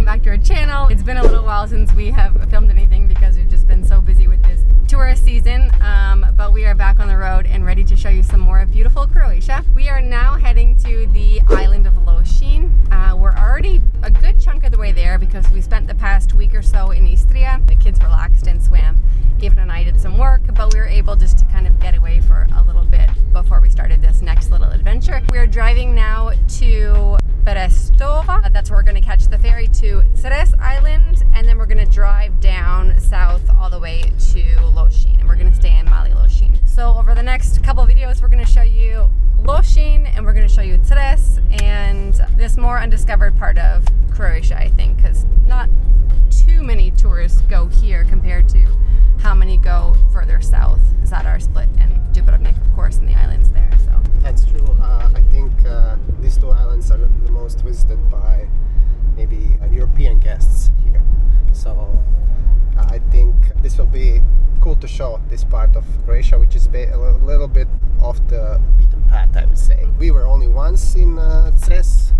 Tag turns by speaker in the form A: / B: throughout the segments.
A: back to our channel. It's been a little while since we have filmed anything because we've just been so busy with this tourist season, but we are back on the road and ready to show you some more of beautiful Croatia. We are now heading to the island of Losinj. We're already a good chunk of the way there because we spent the past week or so in Istria. The kids relaxed and swam. Even and I did some work, but we were able just to kind of get away for a little bit before we started this next little adventure. We are driving now to Brestova. That's where we're going to catch the ferry to Cres Island, and then we're going to drive down south all the way to Losinj, and we're going to stay in Mali Losinj. So over the next couple of videos, we're going to show you Losinj, and we're going to show you Cres and this more undiscovered part of Croatia, I think, because not too many tourists go here compared to how many go further south, Zadar, Split, and Dubrovnik, of course, and the islands there. So
B: that's true. I think these two islands are the most visited by maybe European guests here. So I think this will be cool to show this part of Croatia, which is a little bit off the beaten path, I would say. We were only once in Cres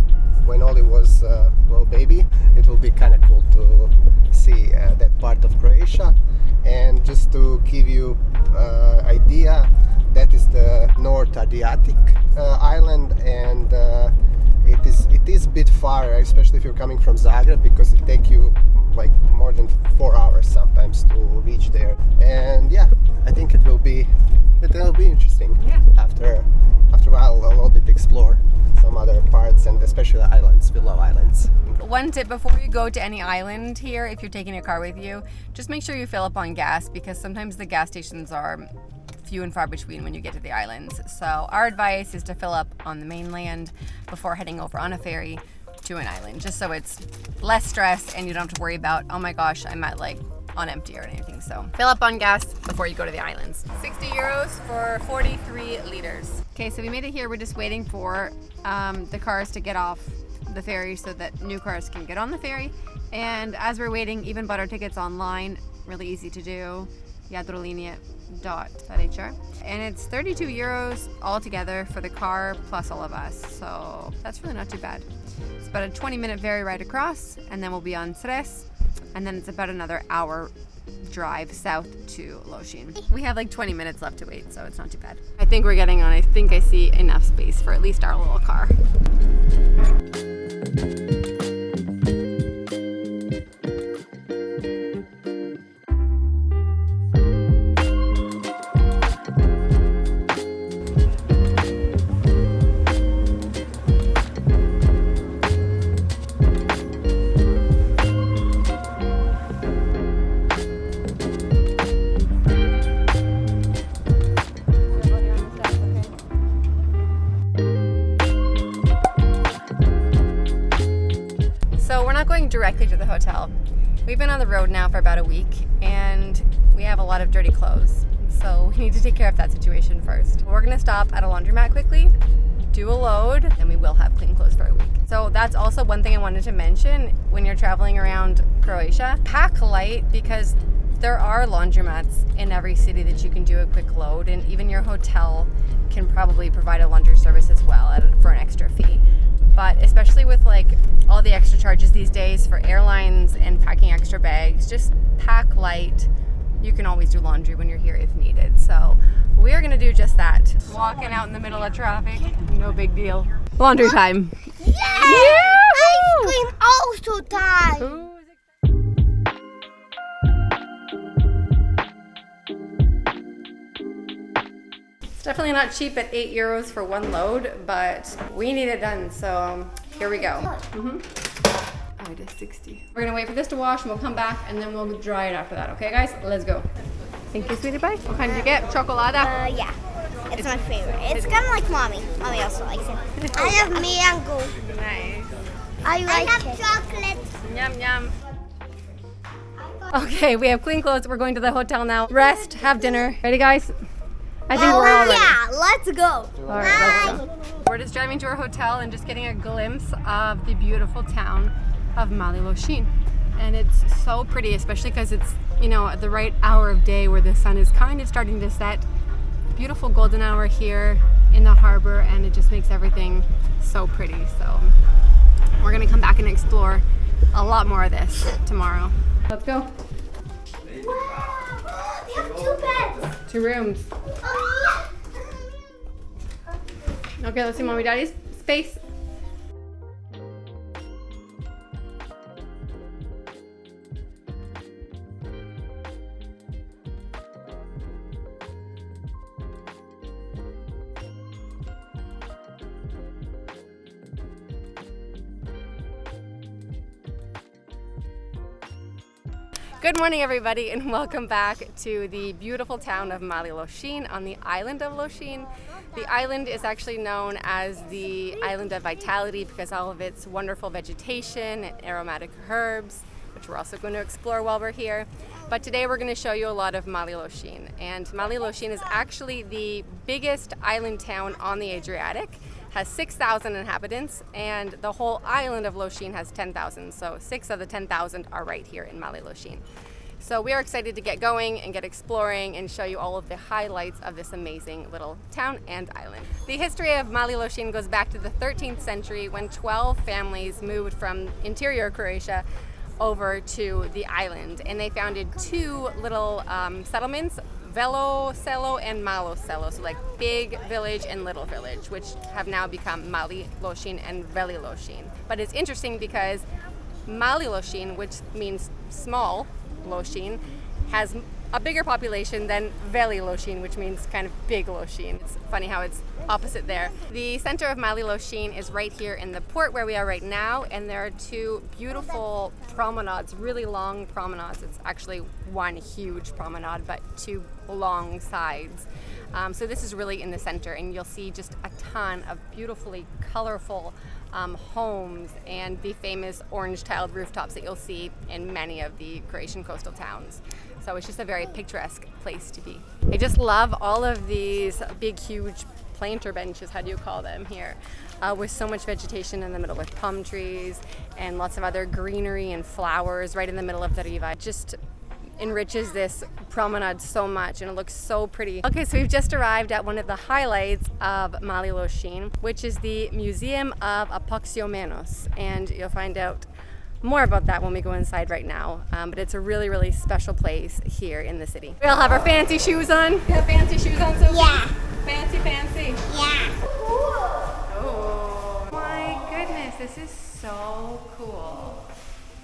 B: when Oli was a little baby. It will be kind of cool to see that part of Croatia. And just to give you idea, that is the North Adriatic island, and it is a bit far, especially if you're coming from Zagreb, because it takes you like more than 4 hours sometimes to reach there. And yeah, I think it will be interesting.
A: Yeah.
B: After a while, a little bit explore some other parts, and especially islands. We love islands.
A: One tip before you go to any island here, if you're taking a car with you, just make sure you fill up on gas, because sometimes the gas stations are few and far between when you get to the islands. So our advice is to fill up on the mainland before heading over on a ferry to an island, just so it's less stress and you don't have to worry about, oh my gosh, I'm at like on empty or anything. So fill up on gas before you go to the islands. 60 euros for 43 liters. Okay, so we made it here. We're just waiting for the cars to get off the ferry so that new cars can get on the ferry. And as we're waiting, even bought our tickets online, really easy to do, jadrolinie.hr. And it's 32 euros altogether for the car plus all of us. So that's really not too bad. It's about a 20-minute ferry ride across, and then we'll be on Cres, and then it's about another hour drive south to Losinj. We have like 20 minutes left to wait, so it's not too bad. I think we're getting on. I think I see enough space for at least our little car. Directly to the hotel. We've been on the road now for about a week, and we have a lot of dirty clothes, so we need to take care of that situation first. We're gonna stop at a laundromat quickly, do a load, and we will have clean clothes for a week. So that's also one thing I wanted to mention when you're traveling around Croatia. Pack light, because there are laundromats in every city that you can do a quick load, and even your hotel can probably provide a laundry service as well for an extra fee. But especially with like all the extra charges these days for airlines and packing extra bags, just pack light. You can always do laundry when you're here if needed. So we are gonna do just that. Walking out in the middle of traffic, no big deal. Laundry time.
C: Yeah! Ice cream also time!
A: It's definitely not cheap at 8 euros for one load, but we need it done, so here we go. Oh, it is 60. We're gonna wait for this to wash, and we'll come back, and then we'll dry it after that. Okay, guys? Let's go. Thank you, sweetie pie. What kind did you get? Chocolada?
C: Yeah. It's my favorite. It's kind of like mommy. Mommy also likes it. I have mango.
A: Nice.
C: I have chocolate.
A: Yum, yum. Okay, we have clean clothes. We're going to the hotel now. Rest, have dinner. Ready, guys? I think we're all ready.
C: Yeah, let's go.
A: All right, let's go. We're just driving to our hotel and just getting a glimpse of the beautiful town of Mali Losinj. And it's so pretty, especially because it's, you know, at the right hour of day where the sun is kind of starting to set. Beautiful golden hour here in the harbor, and it just makes everything so pretty. So we're gonna come back and explore a lot more of this tomorrow. Let's go.
C: Wow, they have 2 beds.
A: 2 rooms. Okay, let's see mommy daddy's space. Good morning everybody and welcome back to the beautiful town of Mali Losinj on the island of Losinj. The island is actually known as the Island of Vitality because all of its wonderful vegetation and aromatic herbs, which we're also going to explore while we're here. But today we're going to show you a lot of Mali Losinj. And Mali Losinj is actually the biggest island town on the Adriatic. Has 6,000 inhabitants, and the whole island of Losinj has 10,000. So 6 of the 10,000 are right here in Mali Losinj. So we are excited to get going and get exploring and show you all of the highlights of this amazing little town and island. The history of Mali Losinj goes back to the 13th century when 12 families moved from interior Croatia over to the island, and they founded 2 little settlements, Velo Selo and Malo Selo, so like big village and little village, which have now become Mali Losinj and Veli Losinj. But it's interesting because Mali Losinj, which means small Losinj, has a bigger population than Veli Losinj, which means kind of big Losinj. It's funny how it's opposite there. The center of Mali Losinj is right here in the port where we are right now, and there are 2 beautiful promenades, really long promenades. It's actually one huge promenade, but 2 long sides. So this is really in the center, and you'll see just a ton of beautifully colorful homes and the famous orange tiled rooftops that you'll see in many of the Croatian coastal towns. So it's just a very picturesque place to be. I just love all of these big, huge planter benches, how do you call them here, with so much vegetation in the middle with palm trees and lots of other greenery and flowers right in the middle of the riva. It just enriches this promenade so much and it looks so pretty. Okay, so we've just arrived at one of the highlights of Mali Losinj, which is the Museum of Apoxiomenos, and you'll find out more about that when we go inside right now, but it's a really, really special place here in the city. We all have our fancy shoes on. You have fancy shoes on, Sophie?
C: Yeah.
A: Fancy.
C: Yeah.
A: Oh my goodness, this is so cool.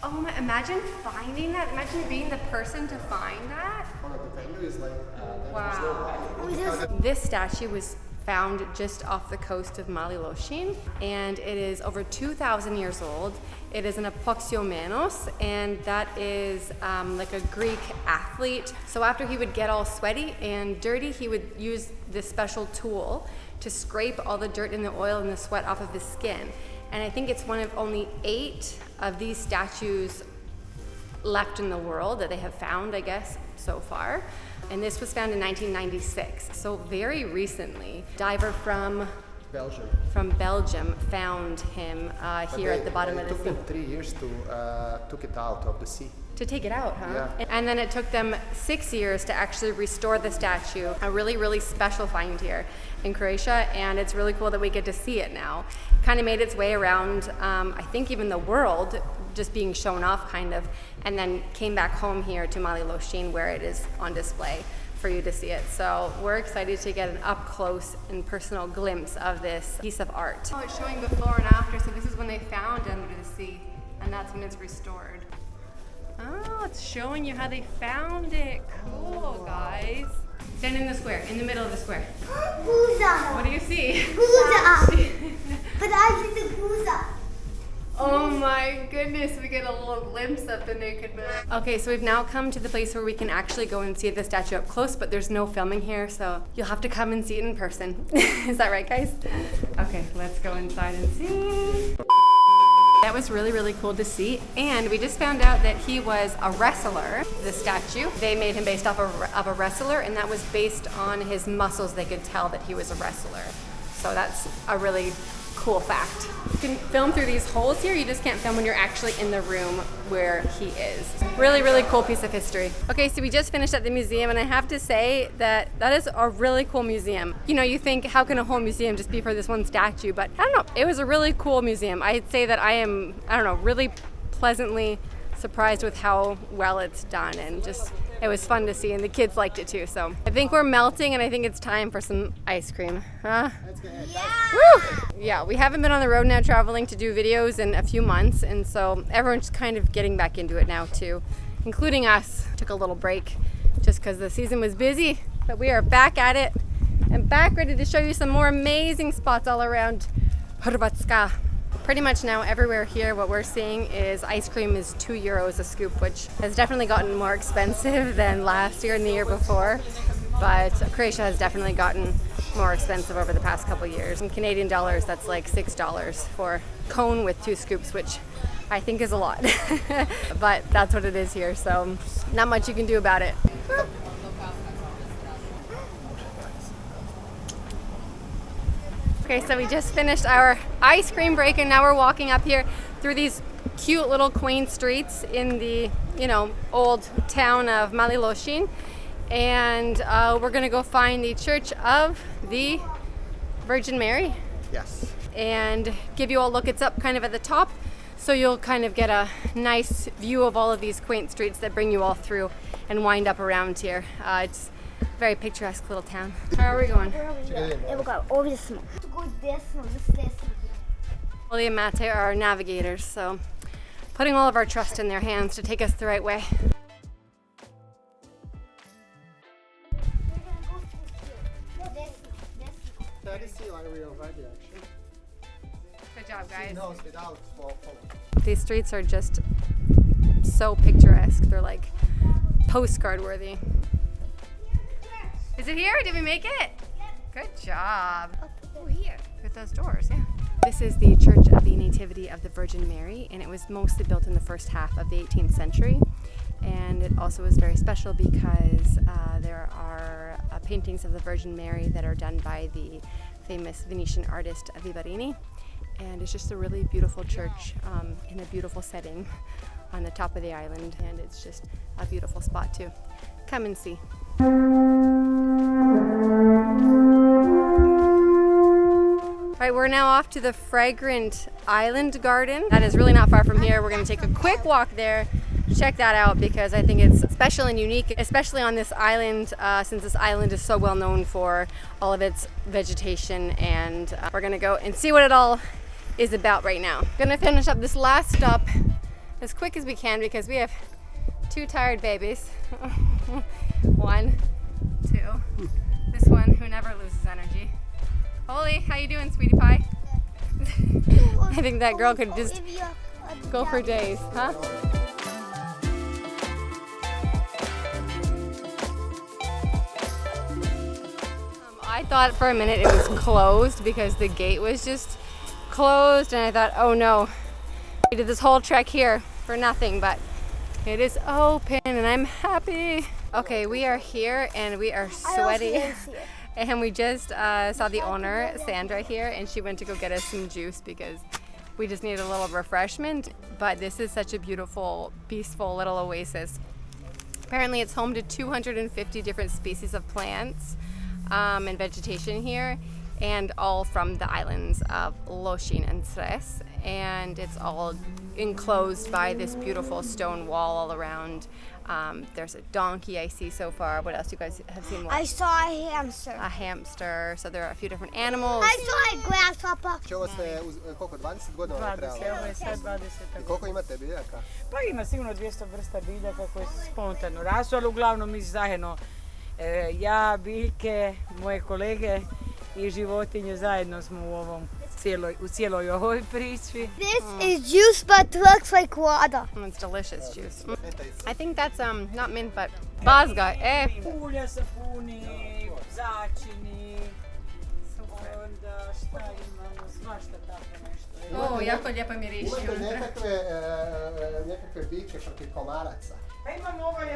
A: Oh my, imagine finding that. Imagine being the person to find that. Wow. This statue was found just off the coast of Mali Losinj, and it is over 2,000 years old. It is an Apoxiomenos, and that is like a Greek athlete. So after he would get all sweaty and dirty, he would use this special tool to scrape all the dirt and the oil and the sweat off of his skin. And I think it's one of only 8 of these statues left in the world that they have found, I guess, so far. And this was found in 1996, so very recently. Diver from Belgium found him here at the bottom of the sea.
B: It took them 3 years to took it out of the sea.
A: To take it out, huh?
B: Yeah.
A: And then it took them 6 years to actually restore the statue. A really, really special find here in Croatia, and it's really cool that we get to see it now. Kind of made its way around, I think even the world, just being shown off kind of, and then came back home here to Mali Losinj where it is on display for you to see it. So we're excited to get an up close and personal glimpse of this piece of art. Oh, it's showing before and after, so this is when they found it under the sea, and that's when it's restored. Oh, it's showing you how they found it. Cool, guys. Stand in the square, in the middle of the square.
C: Guza.
A: What do you see?
C: Guza. But I see the Guza.
A: Oh my goodness, we get a little glimpse of the naked man. Okay, so we've now come to the place where we can actually go and see the statue up close, but there's no filming here, so you'll have to come and see it in person. Is that right, guys? Okay, let's go inside and see. That was really, really cool to see, and we just found out that he was a wrestler, the statue. They made him based off of a wrestler, and that was based on his muscles. They could tell that he was a wrestler. So that's a really cool fact. You can film through these holes here, you just can't film when you're actually in the room where he is. Really, really cool piece of history. Okay, so we just finished at the museum, and I have to say that that is a really cool museum. You know, you think, how can a whole museum just be for this one statue? But I don't know, it was a really cool museum. I'd say that I am, I don't know, really pleasantly surprised with how well it's done, and just it was fun to see, and the kids liked it too. So I think we're melting, and I think it's time for some ice cream. Huh? Woo! Yeah, we haven't been on the road now traveling to do videos in a few months, and so everyone's kind of getting back into it now too, including us. Took a little break just because the season was busy, but we are back at it and back ready to show you some more amazing spots all around Hrvatska. Pretty much now everywhere here what we're seeing is ice cream is €2 a scoop, which has definitely gotten more expensive than last year and the year before, but Croatia has definitely gotten more expensive over the past couple years. In Canadian dollars, that's like $6 for a cone with 2 scoops, which I think is a lot, but that's what it is here, so not much you can do about it. Okay, so we just finished our ice cream break, and now we're walking up here through these cute little quaint streets in the, old town of Losinj, and we're gonna go find the Church of the Virgin Mary.
B: Yes.
A: And give you a look. It's up kind of at the top, so you'll kind of get a nice view of all of these quaint streets that bring you all through and wind up around here. It's a very picturesque little town. How are we going?
C: Evo ga, ovdje smo. Go desno, desno.
A: Oli and Mate are our navigators, so putting all of our trust in their hands to take us the right way.
B: That is the area of right direction.
A: Good job, guys.
B: Knows without fall.
A: These streets are just so picturesque. They're like postcard worthy. Is it here? Did we make it? Good job. Oh, here. With those doors, yeah. This is the Church of the Nativity of the Virgin Mary, and it was mostly built in the first half of the 18th century. And it also is very special because there are paintings of the Virgin Mary that are done by the famous Venetian artist Vivarini. And it's just a really beautiful church in a beautiful setting on the top of the island, and it's just a beautiful spot too. Come and see. All right, we're now off to the Fragrant Island Garden. That is really not far from here. We're gonna take a quick walk there, check that out, because I think it's special and unique, especially on this island, since this island is so well known for all of its vegetation, and we're gonna go and see what it all is about right now. Gonna finish up this last stop as quick as we can because we have 2 tired babies. 1, 2, this one who never loses energy. Holly, how you doing, sweetie pie? I think that girl could just go for days, huh? I thought for a minute it was closed because the gate was just closed, and I thought, oh no, we did this whole trek here for nothing, but it is open and I'm happy. Okay, we are here and we are sweaty. And we just saw the owner, Sandra, here, and she went to go get us some juice because we just needed a little refreshment. But this is such a beautiful, peaceful little oasis. Apparently it's home to 250 different species of plants and vegetation here, and all from the islands of Losinj and Cres. And it's all enclosed by this beautiful stone wall all around. There's a donkey I see so far. What else do you guys have seen?
C: I saw a hamster.
A: A hamster. So there are a few different animals.
C: I saw a grasshopper.
B: Ovo ste koliko, 20 godina
D: 20, ovo je sad 20.
B: Koliko imate biljaka?
D: Pa ima sigurno 200 vrsta biljaka koje su spontano rastu, ali uglavnom mi zajedno, ja, biljke, moje kolege i životinje zajedno smo u cijeloj ovoj priči.
C: This is juice but looks like water.
A: It's delicious juice. I think that's not mint but bazga.
D: Ulja, sapuni, začini, onda šta imamo, svašta tako nešto.
A: Jako lijepo miriši.
B: Imate nekakve biće protiv komaraca?
D: Pa imamo ovaj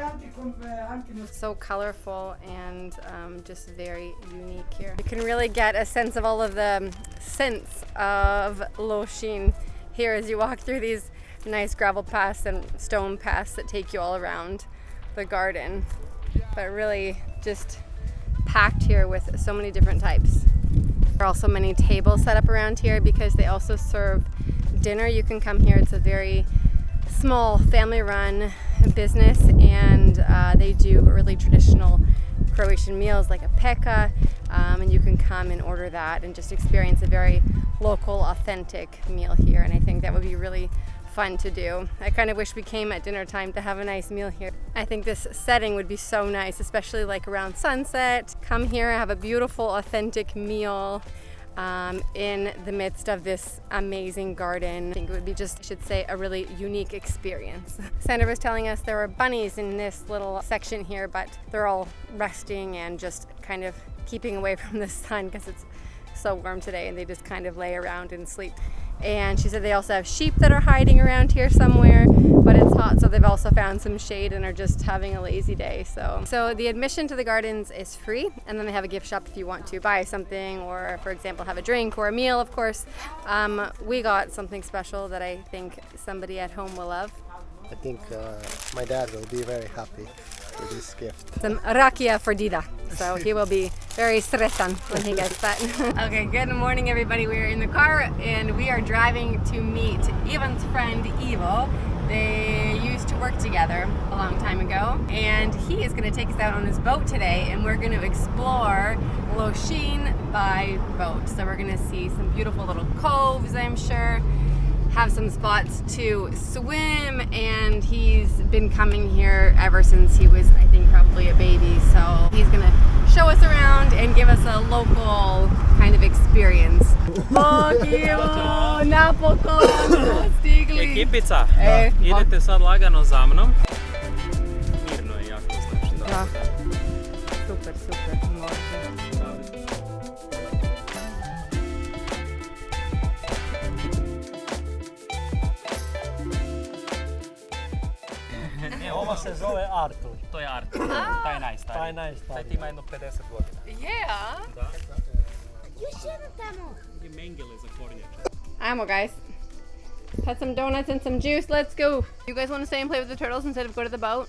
A: So colorful and just very unique here. You can really get a sense of all of the scents of Losinj here as you walk through these nice gravel paths and stone paths that take you all around the garden. But really just packed here with so many different types. There are also many tables set up around here because they also serve dinner. You can come here. It's a very small family-run business, and they do really traditional Croatian meals like a peka, and you can come and order that and just experience a very local, authentic meal here. And I think that would be really fun to do. I kind of wish we came at dinner time to have a nice meal here. I think this setting would be so nice, especially like around sunset. Come here, have a beautiful, authentic meal in the midst of this amazing garden. I think it would be just, I should say, a really unique experience. Sandra was telling us there were bunnies in this little section here, but they're all resting and just kind of keeping away from the sun because it's so warm today, and they just kind of lay around and sleep. And she said they also have sheep that are hiding around here somewhere, but it's hot, so they've also found some shade and are just having a lazy day. So the admission to the gardens is free, and then they have a gift shop if you want to buy something, or for example have a drink or a meal, of course. We got something special that I think somebody at home will love.
B: I think my dad will be very happy with this gift.
A: Some rakia for Dida, so he will be very stresan when he gets that. Okay, good morning everybody. We're in the car and we are driving to meet Ivan's friend Ivo. They used to work together a long time ago, and he is going to take us out on his boat today, and we're going to explore Losinj by boat. So we're going to see some beautiful little coves, I'm sure, have some spots to swim, and he's been coming here ever since he was, I think, probably a baby. So he's gonna show us around and give us a local kind of experience. Napokon smo stigli.
E: Ekipica, idete sad lagano za mnom. Mirno je jako, znači da.
A: Da. Super, super, može.
F: Ovo se zove Artur.
E: To je Artur, taj je najstariji.
F: Taj najstariji.
E: Taj ti ima jedno 50 godina.
A: Yeah.
E: Da.
C: Još jedno tamo.
E: I mengele za kornjače.
A: Amo, guys. Had some donuts and some juice. Let's go. You guys want to stay and play with the turtles instead of go to the boat?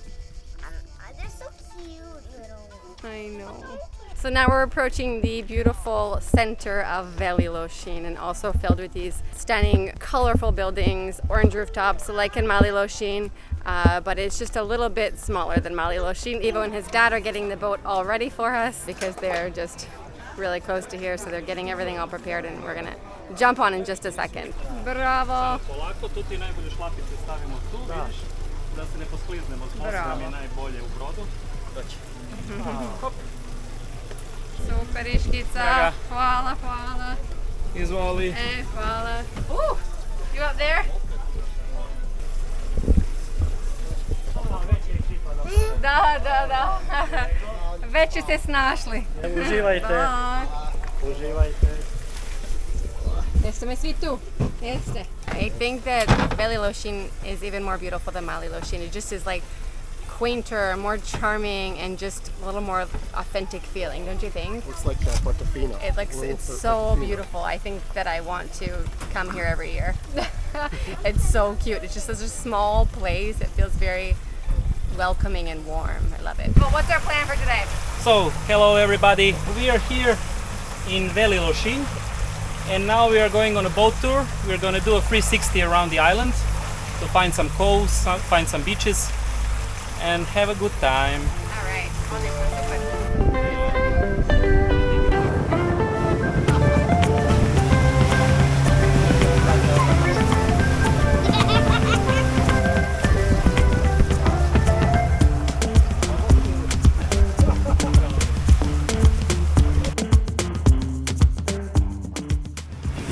C: They're so cute, little.
A: I know. So now we're approaching the beautiful center of Veli Losinj, and also filled with these stunning, colorful buildings, orange rooftops like in Mali Losinj, but it's just a little bit smaller than Mali Losinj. Ivo and his dad are getting the boat all ready for us because they're just really close to here, so they're getting everything all prepared, and we're gonna jump on in just a second. Bravo!
E: Polako, tu ti najbolje šlapice stavimo tu, vidiš, da se ne poskliznemo. Spostram je najbolje u brodu. Doći. Hop.
A: Super iškica, hvala, hvala.
E: Izvoli.
A: Hvala. You up there? Da. Već su se snašli.
F: Uživajte. Uživajte.
A: Jeste me svi tu? Jeste. I think that Veli Losinj is even more beautiful than Mali Losinj. It just is like quainter, more charming, and just a little more authentic feeling, don't you think?
B: Looks like Portofino.
A: It looks, it's so beautiful. I think that I want to come here every year. It's so cute. It's just such a small place. It feels very welcoming and warm. I love it. But what's our plan for today?
E: So, hello everybody. We are here in Veli Losinj, and now we are going on a boat tour. We're going to do a 360 around the island to find some coves, find some beaches, and have a good time.
A: All right.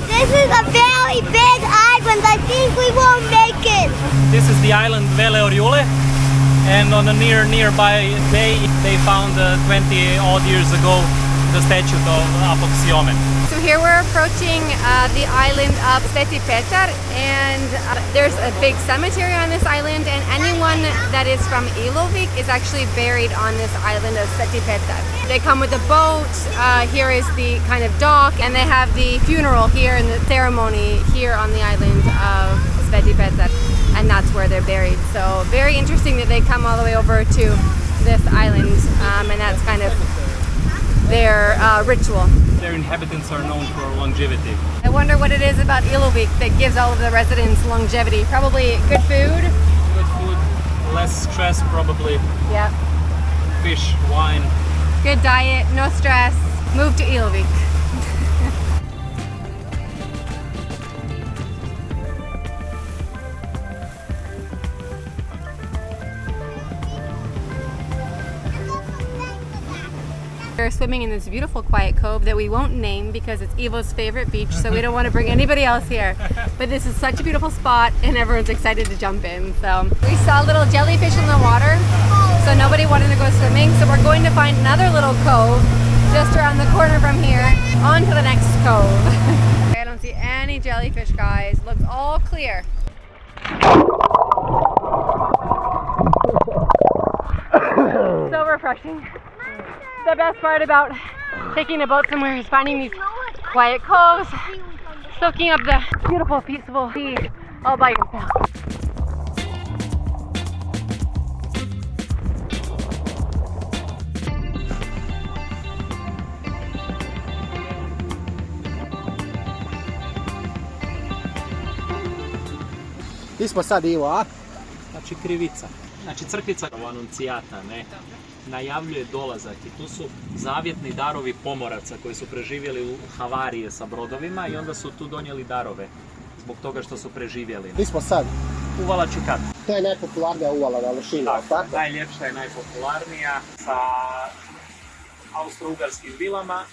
C: This is a very big island. I think we won't make it.
E: This is the island Vele Orjule, and on a nearby bay they found 20 odd years ago the statue of Apoksiomen.
A: So here we're approaching the island of Sveti Petar, and there's a big cemetery on this island, and anyone that is from Ilovik is actually buried on this island of Sveti Petar. They come with a boat, here is the kind of dock, and they have the funeral here and the ceremony here on the island of Sveti Petar, and that's where they're buried. So very interesting that they come all the way over to this island, and that's kind of their ritual.
E: Their inhabitants are known for longevity.
A: I wonder what it is about Ilovik that gives all of the residents longevity. Probably good food,
E: less stress probably.
A: Yep.
E: Fish, wine.
A: Good diet, no stress. Move to Ilvik. We're swimming in this beautiful quiet cove that we won't name because it's Ivo's favorite beach, so we don't want to bring anybody else here. But this is such a beautiful spot and everyone's excited to jump in. So we saw little jellyfish in the water, so nobody wanted to go swimming. So we're going to find another little cove just around the corner from here, on to the next cove. I don't see any jellyfish, guys. Looks all clear. So refreshing. The best part about taking a boat somewhere is finding these quiet coves, soaking up the beautiful, peaceful sea all by yourself.
B: Gdje smo sad, Ivo, a?
E: Znači krivica. Znači crkvica Anuncijata, ne? Najavljuje dolazak i tu su zavjetni darovi pomoraca koji su preživjeli u havarije sa brodovima i onda su tu donijeli darove zbog toga što su preživjeli.
B: Gdje smo sad?
E: Uvala Čikat.
B: To je najpopularnija uvala na Lošinju, tako?
E: Najljepša i najpopularnija sa austro-ugarskim vilama,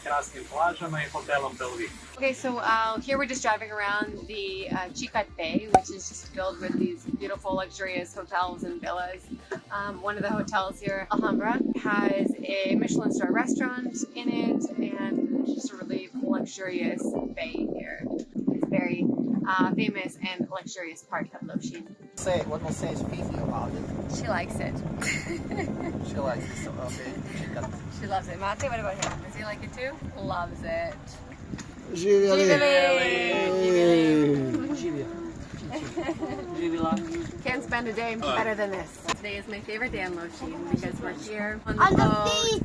E: krasnim plažama i hotelom Belvik.
A: Okay, so here we're just driving around the Chicat Bay, which is just filled with these beautiful, luxurious hotels and villas. One of the hotels here, Alhambra, has a Michelin star restaurant in it, and it's just a really luxurious bay here. It's very famous and luxurious part of Losinj.
B: What will say is Fifi about it?
A: She likes it.
B: She likes it, so okay.
A: She loves it. Mate, what about him? Does he like it too? Loves it.
B: Živjeli!
E: Živjela.
A: Can't spend a day better than this. Today is my favorite day on Losinj because we're here on
C: On the
A: boat,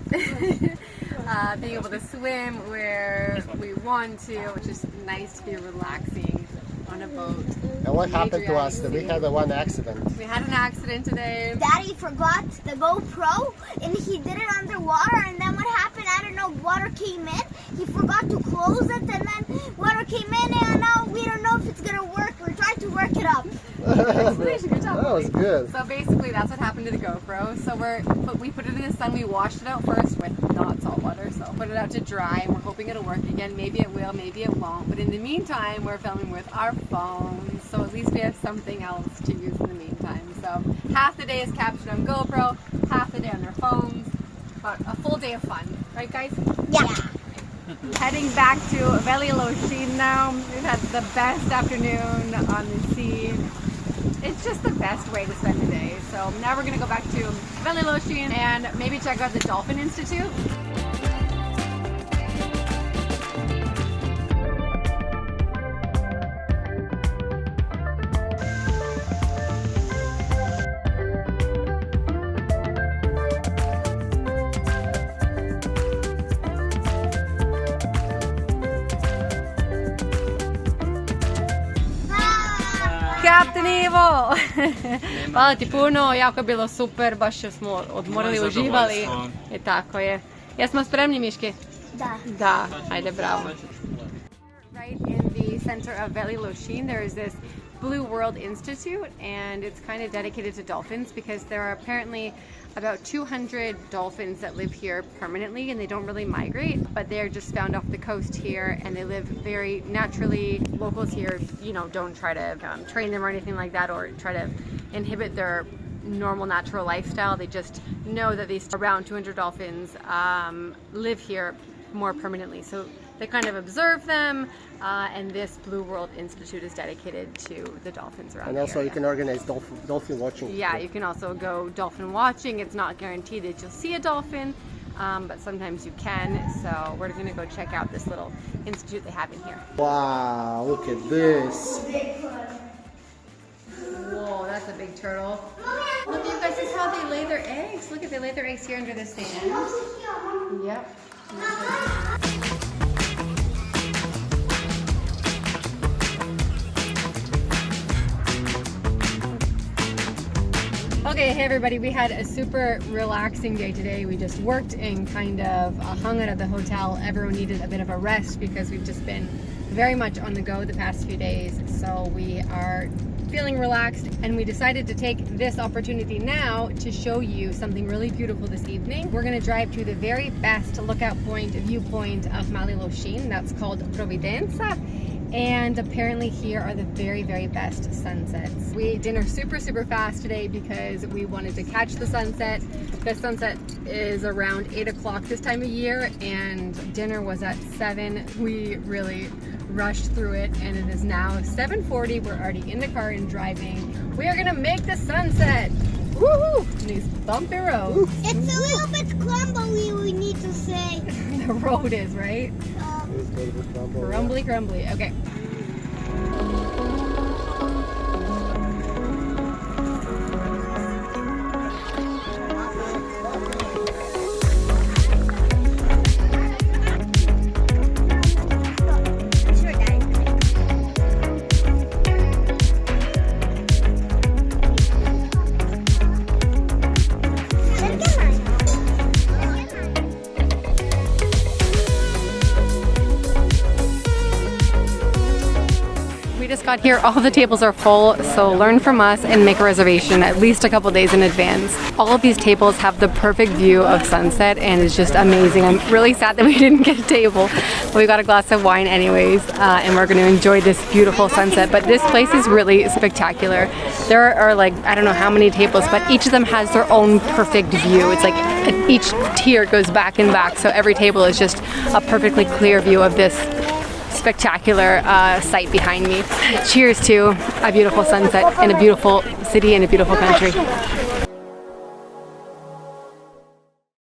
A: being able to swim where we want to. It's just nice to be relaxing on a boat.
B: And what happened to us? We had one accident.
A: We had an accident today.
C: Daddy forgot the GoPro and he did it underwater, and then what happened? I don't know, water came in, he forgot to close it, and then water came in, and now we don't know if it's gonna work. We're trying to work it up.
B: That was good.
A: So basically that's what happened to the GoPro. So we put it in the sun, we washed it out first with not salt water, so put it out to dry, and we're hoping it'll work again. Maybe it will, maybe it won't, but in the meantime we're filming with our phones, so at least we have something else to use in the meantime. So half the day is captured on GoPro, half the day on our phones, but a full day of fun, right guys?
C: Yeah.
A: Heading back to Veli Losinj now. We've had the best afternoon on the sea. It's just the best way to spend the day. So now we're gonna go back to Veli Losinj and maybe check out the Dolphin Institute. Captain Ivo! Hvala ti puno, jako je bilo super, baš smo odmorili, uživali. I tako je. Jesmo spremni, Miški?
C: Da.
A: Da, ajde, bravo. Right in the center of Veli Losinj, there is this Blue World Institute, and it's kind of dedicated to dolphins because there are apparently about 200 dolphins that live here permanently, and they don't really migrate, but they're just found off the coast here, and they live very naturally. Locals here, don't try to train them or anything like that, or try to inhibit their normal natural lifestyle. They just know that these around 200 dolphins live here more permanently. So they kind of observe them, and this Blue World Institute is dedicated to the dolphins around
B: And
A: the
B: also
A: area.
B: you can organize dolphin watching.
A: Yeah, you can also go dolphin watching. It's not guaranteed that you'll see a dolphin, but sometimes you can. So we're going to go check out this little institute they have in here.
B: Wow, look at this.
A: Whoa, that's a big turtle. Look, you guys, this is how they lay their eggs. Look, they lay their eggs here under the sand. Yep. Okay, hey everybody, we had a super relaxing day today. We just worked and kind of hung out at the hotel. Everyone needed a bit of a rest because we've just been very much on the go the past few days. So we are feeling relaxed, and we decided to take this opportunity now to show you something really beautiful this evening. We're going to drive to the very best lookout point, viewpoint of Losinj. That's called Providenza. And apparently here are the very, very best sunsets. We ate dinner super fast today because we wanted to catch the sunset. The sunset is around 8 o'clock this time of year, and dinner was at 7. We really rushed through it, and it is now 7:40. We're already in the car and driving. We are gonna make the sunset. Woohoo! These bumpy roads.
C: It's a little bit crumbly, we need to say.
A: The road is, right? Crumbly. Okay. Got here, all the tables are full, so learn from us and make a reservation at least a couple days in advance. All of these tables have the perfect view of sunset, and it's just amazing. I'm really sad that we didn't get a table, but we got a glass of wine anyways, and we're going to enjoy this beautiful sunset. But this place is really spectacular. There are like, I don't know how many tables, but each of them has their own perfect view. It's like each tier goes back and back, so every table is just a perfectly clear view of this spectacular sight behind me. Cheers to a beautiful sunset in a beautiful city in a beautiful country.